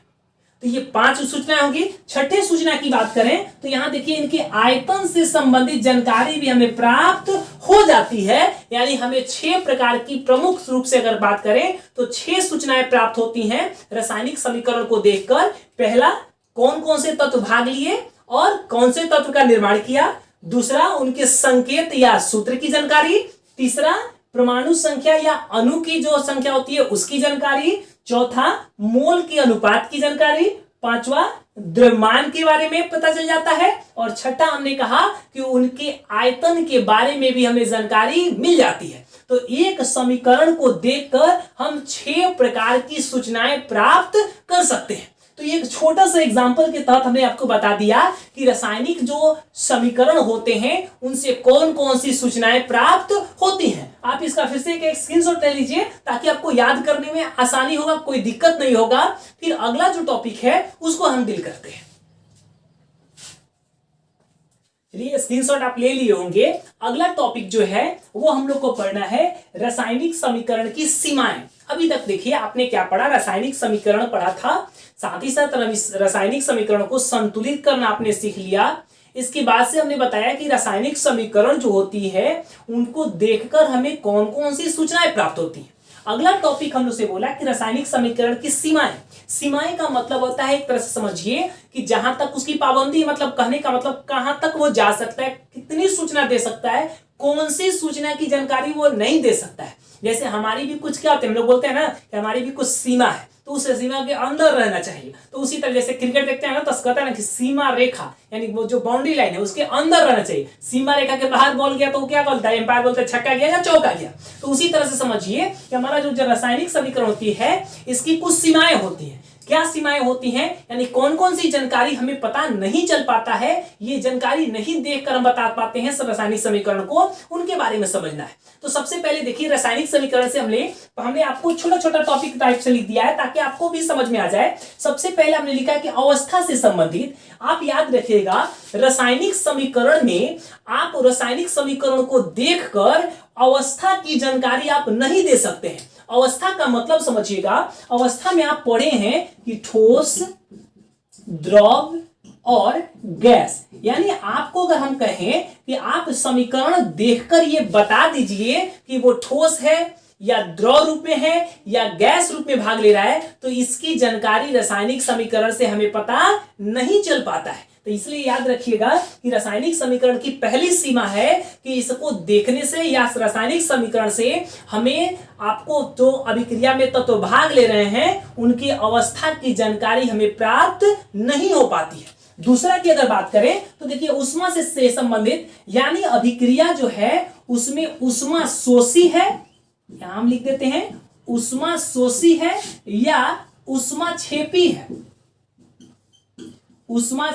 तो ये 5 सूचनाएं होगी। छठे सूचना की बात करें तो यहां देखिए इनके आयतन से संबंधित जानकारी भी हमें प्राप्त हो जाती है। यानी हमें 6 प्रकार की प्रमुख रूप से अगर बात करें तो 6 सूचनाएं प्राप्त होती हैं रासायनिक समीकरण को देखकर। पहला, कौन कौन से तत्व भाग लिए और कौन से तत्व का निर्माण किया। दूसरा, उनके संकेत या सूत्र की जानकारी। तीसरा, परमाणु संख्या या अणु की जो संख्या होती है उसकी जानकारी। चौथा, मोल के अनुपात की जानकारी। पांचवा, द्रव्यमान के बारे में पता चल जाता है। और छठा, हमने कहा कि उनके आयतन के बारे में भी हमें जानकारी मिल जाती है। तो एक समीकरण को देखकर हम 6 प्रकार की सूचनाएं प्राप्त कर सकते हैं। तो ये एक छोटा सा एग्जांपल के तहत हमने आपको बता दिया कि रासायनिक जो समीकरण होते हैं उनसे कौन कौन सी सूचनाएं प्राप्त होती हैं। आप इसका फिर से एक स्क्रीनशॉट ले लीजिए ताकि आपको याद करने में आसानी होगा, कोई दिक्कत नहीं होगा। फिर अगला जो टॉपिक है उसको हम डील करते हैं। चलिए स्क्रीनशॉट आप ले लिए होंगे। अगला टॉपिक जो है वो हम लोग को पढ़ना है रासायनिक समीकरण की सीमाएं। अभी तक देखिए आपने क्या पढ़ा, रासायनिक समीकरण पढ़ा था, साथ ही साथ रासायनिक समीकरण को संतुलित करना आपने सीख लिया। इसके बाद से हमने बताया कि रासायनिक समीकरण जो होती है उनको देखकर हमें कौन कौन सी सूचनाएं प्राप्त होती हैं। अगला टॉपिक हम लोग से बोला कि रासायनिक समीकरण की सीमाएं। सीमाएं का मतलब होता है एक तरह से समझिए कि जहां तक उसकी पाबंदी, मतलब कहने का मतलब कहां तक वो जा सकता है, कितनी सूचना दे सकता है, कौन सी सूचना की जानकारी वो नहीं दे सकता है। जैसे हमारी भी कुछ क्या होते हैं, हम लोग बोलते हैं ना कि हमारी भी कुछ सीमा है, तो उस सीमा के अंदर रहना चाहिए। तो उसी तरह जैसे क्रिकेट देखते हैं ना तो कहता है ना कि सीमा रेखा, यानी वो जो बाउंड्री लाइन है उसके अंदर रहना चाहिए। सीमा रेखा के बाहर बॉल गया तो क्या बोलता है, एम्पायर बोलता है छक्का गया या चौका गया। तो उसी तरह से समझिए कि हमारा जो रासायनिक समीकरण होती है इसकी कुछ सीमाएं होती हैं। क्या सीमाएं होती हैं, यानी कौन कौन सी जानकारी हमें पता नहीं चल पाता है, ये जानकारी नहीं देखकर हम बता पाते हैं रासायनिक समीकरण को, उनके बारे में समझना है। तो सबसे पहले देखिए रासायनिक समीकरण से हमने आपको छोटा छोटा टॉपिक टाइप से लिख दिया है ताकि आपको भी समझ में आ जाए। सबसे पहले हमने लिखा है कि अवस्था से संबंधित। आप याद रखिएगा रासायनिक समीकरण में आप रासायनिक समीकरण को देखकर अवस्था की जानकारी आप नहीं दे सकते हैं। अवस्था का मतलब समझिएगा, अवस्था में आप पढ़े हैं कि ठोस, द्रव और गैस। यानी आपको अगर हम कहें कि आप समीकरण देखकर ये बता दीजिए कि वो ठोस है या द्रव रूप में है या गैस रूप में भाग ले रहा है, तो इसकी जानकारी रासायनिक समीकरण से हमें पता नहीं चल पाता है। तो इसलिए याद रखिएगा कि रासायनिक समीकरण की पहली सीमा है कि इसको देखने से या रासायनिक समीकरण से हमें आपको जो अभिक्रिया में तत्व भाग ले रहे हैं उनकी अवस्था की जानकारी हमें प्राप्त नहीं हो पाती है। दूसरा की अगर बात करें तो देखिए उष्मा से संबंधित, यानी अभिक्रिया जो है उसमें उष्मा शोषी है, यहां हम लिख देते हैं उष्मा शोषी है या उष्मा छेपी है। उष्मा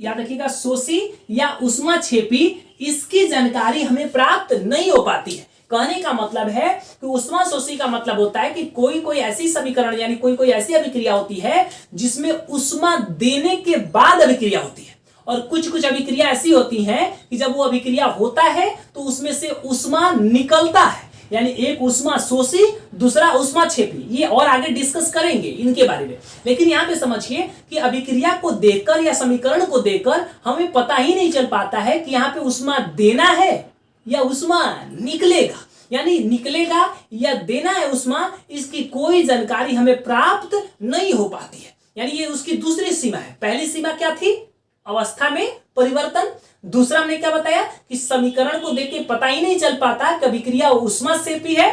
याद रखिएगा शोषी या उष्मा छेपी, इसकी जानकारी हमें प्राप्त नहीं हो पाती है। कहने का मतलब है कि उष्मा शोषी का मतलब होता है कि कोई ऐसी समीकरण यानी कोई ऐसी अभिक्रिया होती है जिसमें उष्मा देने के बाद अभिक्रिया होती है, और कुछ अभिक्रिया ऐसी होती हैं कि जब वो अभिक्रिया होता है तो उसमें से उष्मा निकलता है, यानी एक उष्मा शोषी दूसरा उष्मा छेपी। ये और आगे डिस्कस करेंगे इनके बारे में, लेकिन यहाँ पे समझिए कि अभिक्रिया को देखकर या समीकरण को देखकर हमें पता ही नहीं चल पाता है कि यहाँ पे उष्मा देना है या उष्मा निकलेगा, यानी निकलेगा या देना है उष्मा, इसकी कोई जानकारी हमें प्राप्त नहीं हो पाती है। यानी ये उसकी दूसरी सीमा है। पहली सीमा क्या थी, अवस्था में परिवर्तन। दूसरा हमने क्या बताया कि समीकरण को देख के पता ही नहीं चल पाता कि अभिक्रिया उष्मा छेपी है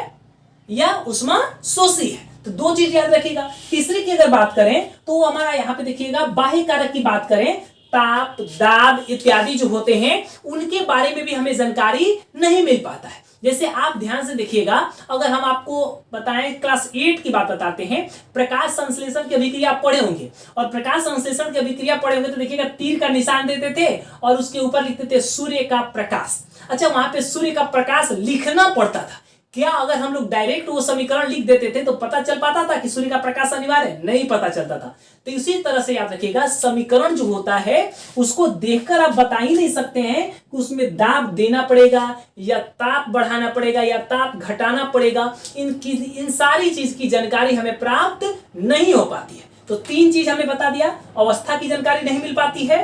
या उष्मा शोषी है। तो दो चीज याद रखिएगा। तीसरी की अगर बात करें तो हमारा यहाँ पे देखिएगा बाह्य कारक की बात करें, ताप, दाब इत्यादि जो होते हैं उनके बारे में भी हमें जानकारी नहीं मिल पाता है। जैसे आप ध्यान से देखिएगा, अगर हम आपको बताएं क्लास 8 की बात बताते हैं, प्रकाश संश्लेषण की अभिक्रिया आप पढ़े होंगे, और प्रकाश संश्लेषण की अभिक्रिया पढ़े होंगे तो देखिएगा तीर का निशान देते थे और उसके ऊपर लिखते थे सूर्य का प्रकाश। अच्छा, वहां पे सूर्य का प्रकाश लिखना पड़ता था। क्या अगर हम लोग डायरेक्ट वो समीकरण लिख देते थे तो पता चल पाता था कि सूर्य का प्रकाश अनिवार्य है? नहीं पता चलता था। तो इसी तरह से याद रखिएगा, समीकरण जो होता है उसको देखकर आप बता ही नहीं सकते हैं कि उसमें दाब देना पड़ेगा या ताप बढ़ाना पड़ेगा या ताप घटाना पड़ेगा। इन सारी चीज की जानकारी हमें प्राप्त नहीं हो पाती है। तो तीन चीज हमें बता दिया, अवस्था की जानकारी नहीं मिल पाती है,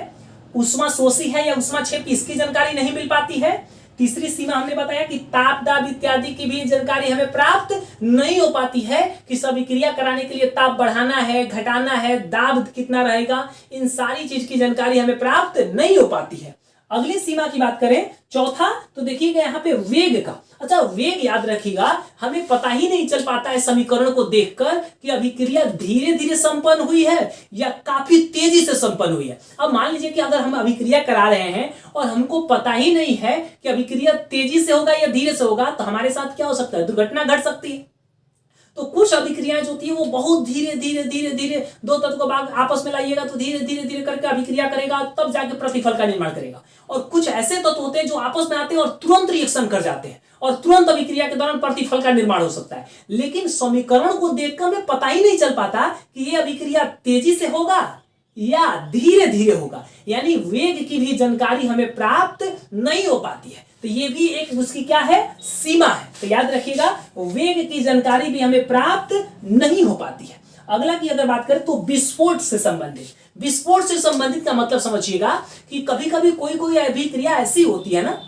ऊष्मा शोषी है या ऊष्मा क्षेपी इसकी जानकारी नहीं मिल पाती है, तीसरी सीमा हमने बताया कि ताप दाब इत्यादि की भी जानकारी हमें प्राप्त नहीं हो पाती है कि सभी क्रिया कराने के लिए ताप बढ़ाना है, घटाना है, दाब कितना रहेगा, इन सारी चीज की जानकारी हमें प्राप्त नहीं हो पाती है। अगली सीमा की बात करें, चौथा, तो देखिएगा यहाँ पे वेग का। अच्छा, वेग याद रखिएगा, हमें पता ही नहीं चल पाता है समीकरण को देखकर कि अभिक्रिया धीरे धीरे संपन्न हुई है या काफी तेजी से संपन्न हुई है। अब मान लीजिए कि अगर हम अभिक्रिया करा रहे हैं और हमको पता ही नहीं है कि अभिक्रिया तेजी से होगा या धीरे से होगा, तो हमारे साथ क्या हो सकता है? दुर्घटना घट सकती है। तो कुछ अभिक्रियाएं जो होती है वो बहुत धीरे धीरे धीरे धीरे दो तत्व को आपस में लाइएगा तो धीरे धीरे धीरे करके अभिक्रिया करेगा, तब जाके प्रतिफल का निर्माण करेगा। और कुछ ऐसे तत्व होते हैं जो आपस में आते हैं और तुरंत रिएक्शन कर जाते हैं और तुरंत अभिक्रिया के दौरान प्रतिफल का निर्माण हो सकता है। लेकिन समीकरण को देखकर हमें पता ही नहीं चल पाता कि ये अभिक्रिया तेजी से होगा या धीरे धीरे होगा, यानी वेग की भी जानकारी हमें प्राप्त नहीं हो पाती है। तो ये भी एक उसकी क्या है? सीमा है। तो याद रखिएगा, वेग की जानकारी भी हमें प्राप्त नहीं हो पाती है। अगला की अगर बात करें तो विस्फोट से संबंधित, विस्फोट से संबंधित का मतलब समझिएगा कि कभी कभी कोई अभिक्रिया ऐसी होती है ना,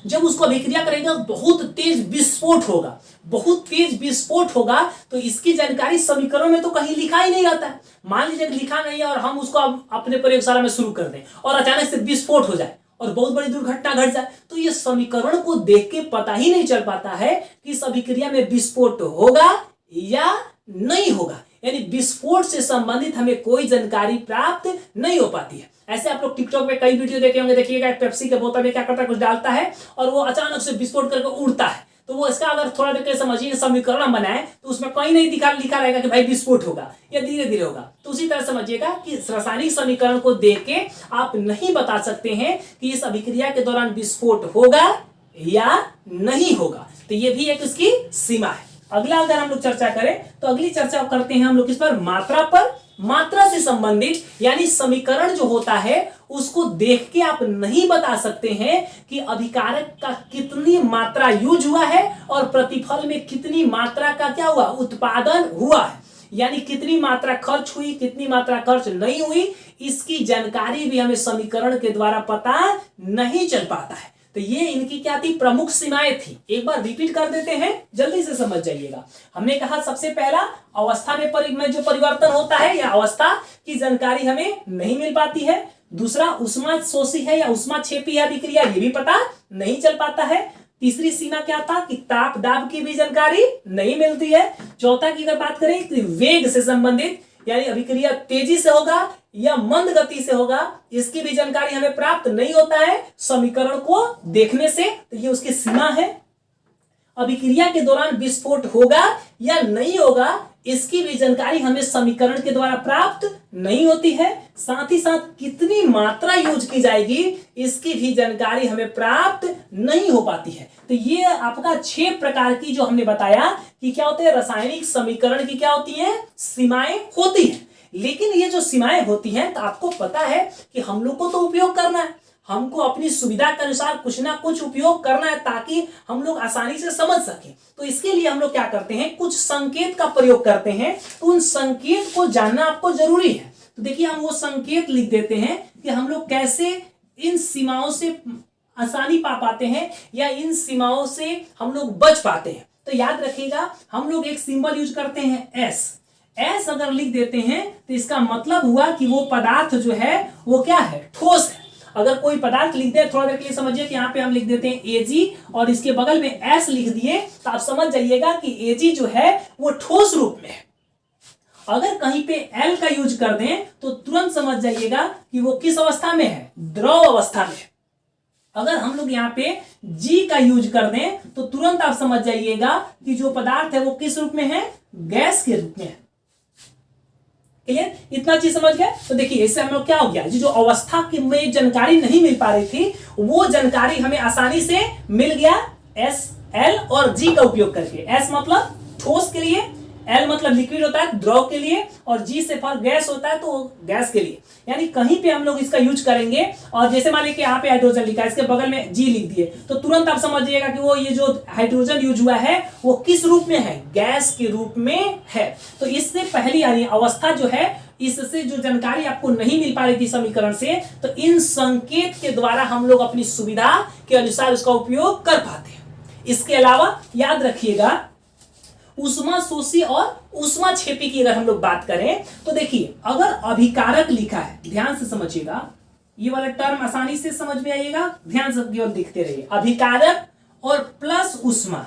जब उसको अभिक्रिया करेगा बहुत तेज विस्फोट होगा, बहुत तेज विस्फोट होगा, तो इसकी जानकारी समीकरण में तो कहीं लिखा ही नहीं रहता है। मान लीजिए लिखा नहीं है और हम उसको अपने प्रयोगशाला में शुरू कर दें और अचानक से विस्फोट हो जाए और बहुत बड़ी दुर्घटना घट जाए, तो ये समीकरण को देख के पता ही नहीं चल पाता है कि इस अभिक्रिया में विस्फोट होगा या नहीं होगा, यानी विस्फोट से संबंधित हमें कोई जानकारी प्राप्त नहीं हो पाती है। ऐसे आप लोग टिकटॉक में कई वीडियो देखे होंगे, देखिएगा पेप्सी के बोतल में क्या करता है, कुछ डालता है और वो अचानक से विस्फोट करके उड़ता है। तो वो इसका अगर थोड़ा देर के समझिए समीकरण बनाए तो उसमें कहीं नहीं लिखा रहेगा कि भाई विस्फोट होगा या धीरे धीरे होगा। तो उसी तरह समझिएगा कि रासायनिक समीकरण को देख के आप नहीं बता सकते हैं कि इस अभिक्रिया के दौरान विस्फोट होगा या नहीं होगा। तो ये भी एक इसकी सीमा है। अगला अगर हम लोग चर्चा करें तो अगली चर्चा करते हैं हम लोग किस पर? मात्रा पर। मात्रा से संबंधित, यानी समीकरण जो होता है उसको देख के आप नहीं बता सकते हैं कि अभिकारक का कितनी मात्रा यूज हुआ है और प्रतिफल में कितनी मात्रा का क्या हुआ? उत्पादन हुआ है, यानी कितनी मात्रा खर्च हुई, कितनी मात्रा खर्च नहीं हुई, इसकी जानकारी भी हमें समीकरण के द्वारा पता नहीं चल पाता है। तो ये इनकी क्या थी? प्रमुख सीमाएं थी। एक बार रिपीट कर देते हैं, जल्दी से समझ जाइएगा। हमने कहा सबसे पहला, अवस्था में जो परिवर्तन होता है या अवस्था की जानकारी हमें नहीं मिल पाती है। दूसरा, ऊष्मा शोषी है या ऊष्मा क्षेपी अभिक्रिया, ये भी पता नहीं चल पाता है। तीसरी सीमा क्या था कि ताप दाब की भी जानकारी नहीं मिलती है। चौथा की अगर बात करें तो वेग से संबंधित, यानी अभिक्रिया तेजी से होगा या मंद गति से होगा, इसकी भी जानकारी हमें प्राप्त नहीं होता है समीकरण को देखने से। तो ये उसकी सीमा है। अभिक्रिया के दौरान विस्फोट होगा या नहीं होगा, इसकी भी जानकारी हमें समीकरण के द्वारा प्राप्त नहीं होती है। साथ ही साथ कितनी मात्रा यूज की जाएगी, इसकी भी जानकारी हमें प्राप्त नहीं हो पाती है। तो ये आपका 6 प्रकार की जो हमने बताया कि क्या होते हैं, रासायनिक समीकरण की क्या होती है? सीमाएं होती हैं। लेकिन ये जो सीमाएं होती हैं तो आपको पता है कि हम लोग को तो उपयोग करना है, हमको अपनी सुविधा के अनुसार कुछ ना कुछ उपयोग करना है ताकि हम लोग आसानी से समझ सकें। तो इसके लिए हम लोग क्या करते हैं, कुछ संकेत का प्रयोग करते हैं। तो उन संकेत को जानना आपको जरूरी है। तो देखिए, हम वो संकेत लिख देते हैं कि हम लोग कैसे इन सीमाओं से आसानी पा पाते हैं या इन सीमाओं से हम लोग बच पाते हैं। तो याद रखिएगा, हम लोग एक सिंबल यूज करते हैं एस अगर लिख देते हैं तो इसका मतलब हुआ कि वो पदार्थ जो है वो क्या है? ठोस है। अगर कोई पदार्थ लिख दे, थोड़ा देर के लिए समझिए कि यहाँ पे हम लिख देते हैं Ag और इसके बगल में एस लिख दिए, तो आप समझ जाइएगा कि Ag जो है वो ठोस रूप में है। अगर कहीं पे L का यूज कर दें तो तुरंत समझ जाइएगा कि वो किस अवस्था में है? द्रव अवस्था में। अगर हम लोग यहाँ पे जी का यूज कर दें तो तुरंत आप समझ जाइएगा कि जो पदार्थ है वो किस रूप में है, गैस के रूप में है। क्लियर, इतना चीज समझ गए। तो देखिए इससे हम लोग क्या हो गया, जो अवस्था की में जानकारी नहीं मिल पा रही थी वो जानकारी हमें आसानी से मिल गया एस, एल और जी का उपयोग करके। एस मतलब ठोस के लिए, एल मतलब लिक्विड होता है द्रव के लिए, और जी से फॉर गैस होता है तो गैस के लिए। यानी कहीं पे हम लोग इसका यूज करेंगे और जैसे मान लीजिए यहाँ पे हाइड्रोजन लिखा है, इसके बगल में जी लिख दिए तो तुरंत आप समझ जाइएगा कि वो ये जो हाइड्रोजन यूज हुआ है वो किस रूप में है, गैस के रूप में है। तो इससे पहली यानी अवस्था जो है, इससे जो जानकारी आपको नहीं मिल पा रही थी समीकरण से, तो इन संकेत के द्वारा हम लोग अपनी सुविधा के अनुसार उसका उपयोग कर पाते हैं। इसके अलावा याद रखिएगा उष्मा शोषी और उष्मा छेपी की अगर हम लोग बात करें तो देखिए अगर अभिकारक लिखा है, ध्यान से समझिएगा, ये वाला टर्म आसानी से समझ में आइएगा, ध्यान से केवल देखते रहिए। अभिकारक और प्लस उष्मा,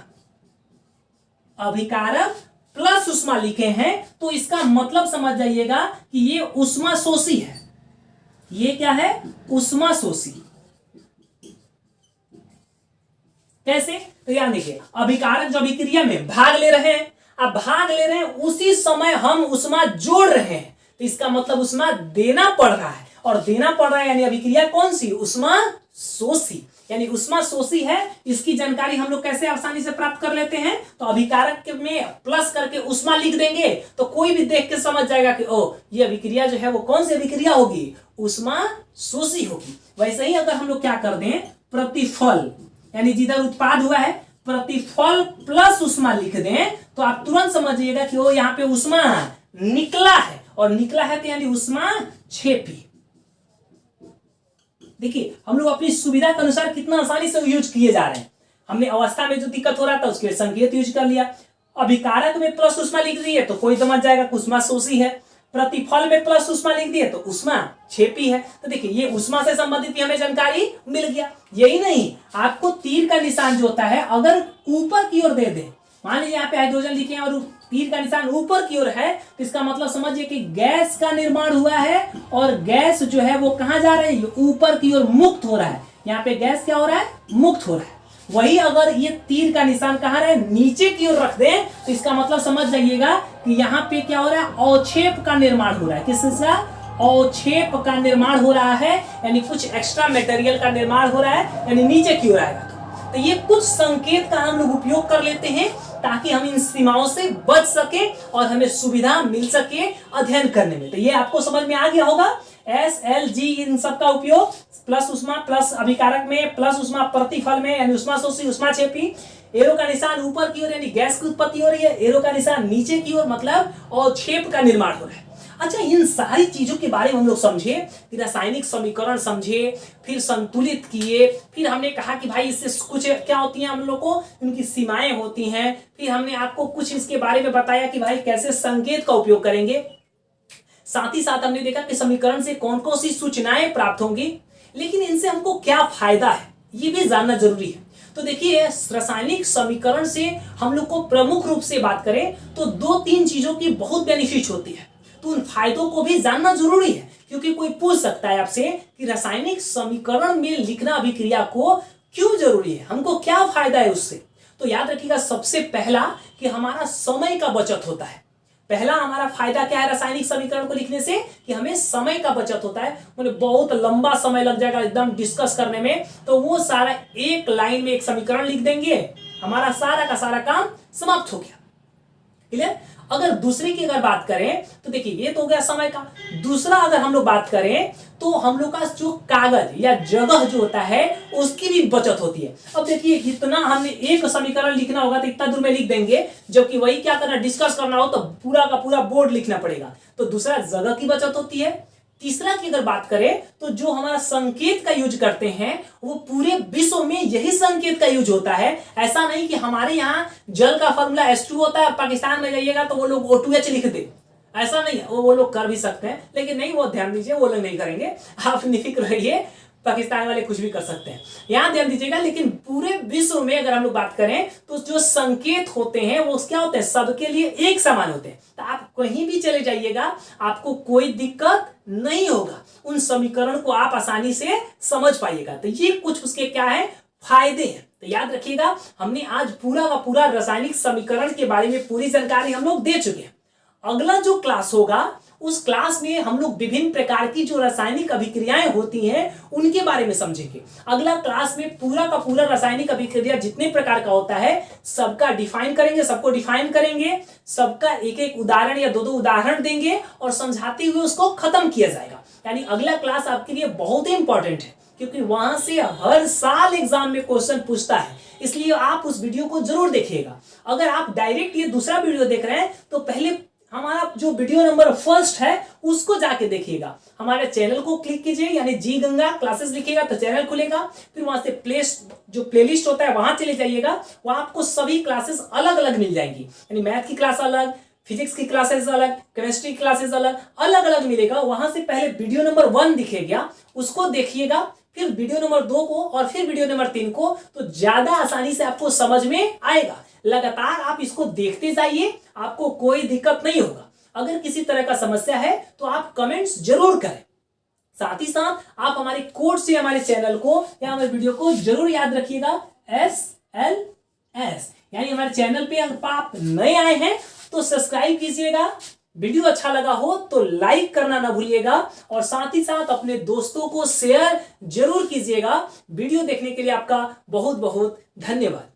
अभिकारक प्लस उष्मा लिखे हैं तो इसका मतलब समझ जाइएगा कि ये उष्मा शोषी है। ये क्या है, उष्मा शोषी। कैसे, तो याद देखिए अभिकारक जो अभिक्रिया में भाग ले रहे हैं, अब भाग ले रहे हैं उसी समय हम उष्मा जोड़ रहे हैं, तो इसका मतलब उष्मा देना पड़ रहा है, और देना पड़ रहा है यानी अभिक्रिया कौन सी, उष्मा शोषी। यानी उष्मा शोषी है, इसकी जानकारी हम लोग कैसे आसानी से प्राप्त कर लेते हैं, तो अभिकारक में प्लस करके उष्मा लिख देंगे तो कोई भी देख के समझ जाएगा कि ओ ये अभिक्रिया जो है वो कौन सी अभिक्रिया होगी, उष्मा शोषी होगी। वैसे ही अगर हम लोग क्या कर दें, प्रतिफल यानी जिधर उत्पाद हुआ है प्रतिफल प्लस उष्मा लिख दें तो आप तुरंत समझिएगा कि वो यहाँ पे उष्मा निकला है, और निकला है तो यानी उष्मा छेपी। देखिए हम लोग अपनी सुविधा के अनुसार कितना आसानी से यूज किए जा रहे हैं। हमने अवस्था में जो दिक्कत हो रहा था उसके संकेत यूज कर लिया, अभिकारक में प्लस उष्मा लिख दिए तो कोई समझ जाएगा कि उष्मा शोषी है, प्रतिफल में प्लस उष्मा लिख दिए तो उष्मा छेपी है। तो देखिए ये उष्मा से संबंधित भी हमें जानकारी मिल गया। यही नहीं, आपको तीर का निशान जो होता है अगर ऊपर की ओर दे दे, मान लीजिए यहाँ पे हाइड्रोजन लिखे हैं और तीर का निशान ऊपर की ओर है, तो इसका मतलब समझिए कि गैस का निर्माण हुआ है और गैस जो है वो कहाँ जा रही है, ऊपर की ओर मुक्त हो रहा है। यहाँ पे गैस क्या हो रहा है, मुक्त हो रहा है। वही अगर ये तीर का निशान कहाँ रहे, नीचे की ओर रख दें तो इसका मतलब समझ जाइएगा कि यहाँ पे क्या हो रहा है, अवक्षेप का निर्माण हो रहा है। किस चीज का, अवक्षेप का निर्माण हो रहा है, यानी कुछ एक्स्ट्रा मटेरियल का निर्माण हो रहा है, यानी नीचे की ओर आएगा। तो ये कुछ संकेत का हम लोग उपयोग कर लेते हैं ताकि हम इन सीमाओं से बच सके और हमें सुविधा मिल सके अध्ययन करने में। तो ये आपको समझ में आ गया होगा, एस, एल, जी इन सब का उपयोग, प्लस उष्मा प्लस अभिकारक में, प्लस उष्मा प्रतिफल में यानी उष्मा शोषी उष्मा छेपी, एरो का निशान ऊपर की ओर यानी गैस की उत्पत्ति हो रही है, एरो का निशान नीचे की ओर मतलब अवक्षेप का निर्माण हो रहा है। अच्छा, इन सारी चीजों के बारे में हम लोग समझे, फिर रासायनिक समीकरण समझे, फिर संतुलित किए, फिर हमने कहा कि भाई इससे कुछ क्या होती है, हम लोग को उनकी सीमाएं होती हैं, फिर हमने आपको कुछ इसके बारे में बताया कि भाई कैसे संकेत का उपयोग करेंगे। साथ ही साथ हमने देखा कि समीकरण से कौन कौन सी सूचनाएं प्राप्त होंगी, लेकिन इनसे हमको क्या फायदा है ये भी जानना जरूरी है। तो देखिए रासायनिक समीकरण से हम लोग को प्रमुख रूप से बात करें तो 2-3 चीजों की बहुत बेनिफिट होती है, तो उन फायदों को भी जानना जरूरी है, क्योंकि कोई पूछ सकता है आपसे कि रासायनिक समीकरण में लिखना अभिक्रिया को क्यों जरूरी है, हमको क्या फायदा है उससे। तो याद रखिएगा सबसे पहला कि हमारा समय का बचत होता है। पहला हमारा फायदा क्या है रासायनिक समीकरण को लिखने से, कि हमें समय का बचत होता है। मतलब बहुत लंबा समय लग जाएगा एकदम डिस्कस करने में, तो वो सारा एक लाइन में एक समीकरण लिख देंगे, हमारा सारा का सारा काम समाप्त हो गया। क्लियर। अगर दूसरे की अगर बात करें तो देखिए ये तो हो गया समय का। दूसरा अगर हम लोग बात करें तो हम लोग का जो कागज या जगह जो होता है उसकी भी बचत होती है। अब देखिए इतना हमने एक समीकरण लिखना होगा तो इतना दूर में लिख देंगे, जबकि वही क्या करना, डिस्कस करना हो तो पूरा का पूरा बोर्ड लिखना पड़ेगा। तो दूसरा जगह की बचत होती है। तीसरा की अगर बात करें तो जो हमारा संकेत का यूज करते हैं वो पूरे विश्व में यही संकेत का यूज होता है। ऐसा नहीं कि हमारे यहाँ जल का फॉर्मूला H2 होता है, पाकिस्तान में जाइएगा तो वो लोग O2H लिख दे, ऐसा नहीं है। वो लोग कर भी सकते हैं, लेकिन नहीं, वो ध्यान दीजिए वो लोग नहीं करेंगे, आप निफिक्र रहिए, पाकिस्तान वाले कुछ भी कर सकते हैं, यहाँ ध्यान दीजिएगा। लेकिन पूरे विश्व में अगर हम लोग बात करें तो जो संकेत होते हैं वो क्या होते हैं, सबके लिए एक समान होते हैं। तो आप कहीं भी चले जाइएगा आपको कोई दिक्कत नहीं होगा, उन समीकरण को आप आसानी से समझ पाइएगा। तो ये कुछ उसके क्या है, फायदे हैं। तो याद रखिएगा, हमने आज पूरा का पूरा रासायनिक समीकरण के बारे में पूरी जानकारी हम लोग दे चुके हैं। अगला जो क्लास होगा उस क्लास में हम लोग विभिन्न प्रकार की जो रासायनिक अभिक्रियाएं होती हैं उनके बारे में समझेंगे। अगला क्लास में पूरा का पूरा रासायनिक अभिक्रिया जितने प्रकार का होता है सबका डिफाइन करेंगे, सबको डिफाइन करेंगे, सबका एक एक उदाहरण या दो दो उदाहरण देंगे और समझाते हुए उसको खत्म किया जाएगा। यानी अगला क्लास आपके लिए बहुत ही इंपॉर्टेंट है, क्योंकि वहां से हर साल एग्जाम में क्वेश्चन पूछता है, इसलिए आप उस वीडियो को जरूर देखिएगा। अगर आप डायरेक्ट ये दूसरा वीडियो देख रहे हैं तो पहले हमारा जो वीडियो नंबर फर्स्ट है उसको जाके देखिएगा। हमारे चैनल को क्लिक कीजिए, यानी जी गंगा क्लासेस लिखिएगा तो चैनल खुलेगा, फिर वहां से प्लेलिस्ट होता है वहां चले जाइएगा, वहां आपको सभी क्लासेस अलग अलग मिल जाएंगी। यानी मैथ की क्लास अलग, फिजिक्स की क्लासेस अलग, केमिस्ट्री की क्लासेस अलग अलग मिलेगा। वहां से पहले वीडियो नंबर 1 दिखेगा, उसको देखिएगा, फिर वीडियो नंबर 2 को और फिर वीडियो नंबर 3 को, तो ज्यादा आसानी से आपको समझ में आएगा। लगातार आप इसको देखते जाइए, आपको कोई दिक्कत नहीं होगा। अगर किसी तरह का समस्या है तो आप कमेंट्स जरूर करें। साथ ही साथ आप हमारे कोड से हमारे चैनल को या हमारे वीडियो को जरूर याद रखिएगा, SLS। यानी हमारे चैनल पे अगर आप नए आए हैं तो सब्सक्राइब कीजिएगा, वीडियो अच्छा लगा हो तो लाइक करना ना भूलिएगा, और साथ ही साथ अपने दोस्तों को शेयर जरूर कीजिएगा। वीडियो देखने के लिए आपका बहुत बहुत धन्यवाद।